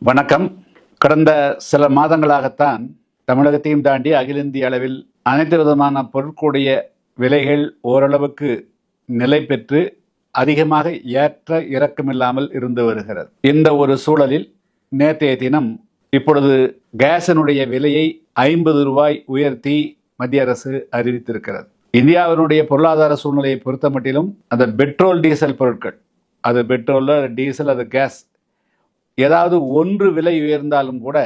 வணக்கம். கடந்த சில மாதங்களாகத்தான் தமிழகத்தையும் தாண்டி அகில இந்திய அளவில் அனைத்து விதமான பொருட்களுடைய விலைகள் ஓரளவுக்கு நிலை பெற்று அதிகமாக ஏற்ற இறக்கமில்லாமல் இருந்து வருகிறது. இந்த ஒரு சூழலில் நேற்றைய தினம் இப்பொழுது கேஸினுடைய விலையை 50 ரூபாய் உயர்த்தி மத்திய அரசு அறிவித்திருக்கிறது. இந்தியாவினுடைய பொருளாதார சூழ்நிலையை பொறுத்த மட்டிலும் அந்த பெட்ரோல் டீசல் பொருட்கள், அது பெட்ரோல், டீசல், அது கேஸ், ஏதாவது ஒன்று விலை உயர்ந்தாலும் கூட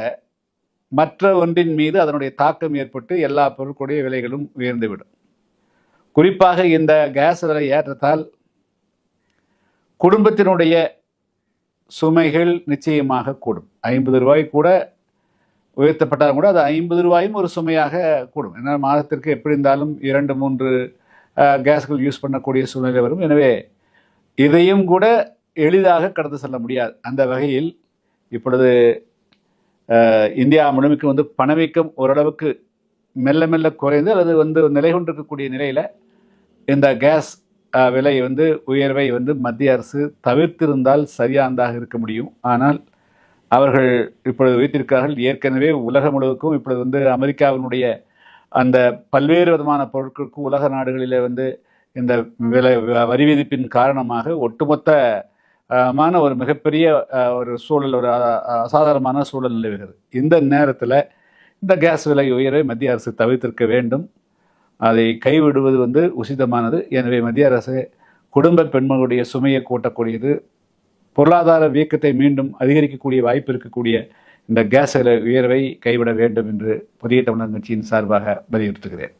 மற்ற ஒன்றின் மீது அதனுடைய தாக்கம் ஏற்பட்டு எல்லா பொருட்களுடைய விலைகளும் உயர்ந்துவிடும். குறிப்பாக இந்த கேஸ் விலை ஏற்றத்தால் குடும்பத்தினுடைய சுமைகள் நிச்சயமாக கூடும். 50 ரூபாய் கூட உயர்த்தப்பட்டாலும் கூட அது 50 ரூபாயும் ஒரு சுமையாக கூடும். ஏன்னா மாதத்திற்கு எப்படி இருந்தாலும் 2-3 கேஸ்கள் யூஸ் பண்ணக்கூடிய சூழ்நிலை வரும். எனவே இதையும் கூட எளிதாக கடந்து செல்ல முடியாது. அந்த வகையில் இப்பொழுது இந்தியா முழுமைக்கு பணவீக்கம் ஓரளவுக்கு மெல்ல மெல்ல குறைந்து அல்லது நிலை கொண்டிருக்கக்கூடிய நிலையில் இந்த கேஸ் விலை உயர்வை மத்திய அரசு தவிர்த்திருந்தால் சரியானதாக இருக்க முடியும். ஆனால் அவர்கள் இப்பொழுது வைத்திருக்கிறார்கள். ஏற்கனவே உலகம் முழுவதுக்கும் இப்பொழுது அமெரிக்காவினுடைய அந்த பல்வேறு விதமான பொருட்களுக்கு உலக நாடுகளில் இந்த விலை வரி விதிப்பின் காரணமாக ஒட்டுமொத்த ஒரு மிகப்பெரிய ஒரு சூழல், ஒரு அசாதாரணமான சூழல் நிலவுகிறது. இந்த நேரத்தில் இந்த கேஸ் விலை உயர்வை மத்திய அரசு தவிர்த்திருக்க வேண்டும். அதை கைவிடுவது உசிதமானது. எனவே மத்திய அரசு குடும்ப பெண்களுடைய சுமையை கூட்டக்கூடியது, பொருளாதார வீக்கத்தை மீண்டும் அதிகரிக்கக்கூடிய வாய்ப்பு இருக்கக்கூடிய இந்த கேஸ் விலை உயர்வை கைவிட வேண்டும் என்று புதிய தமிழர் கட்சியின் சார்பாக வலியுறுத்துகிறேன்.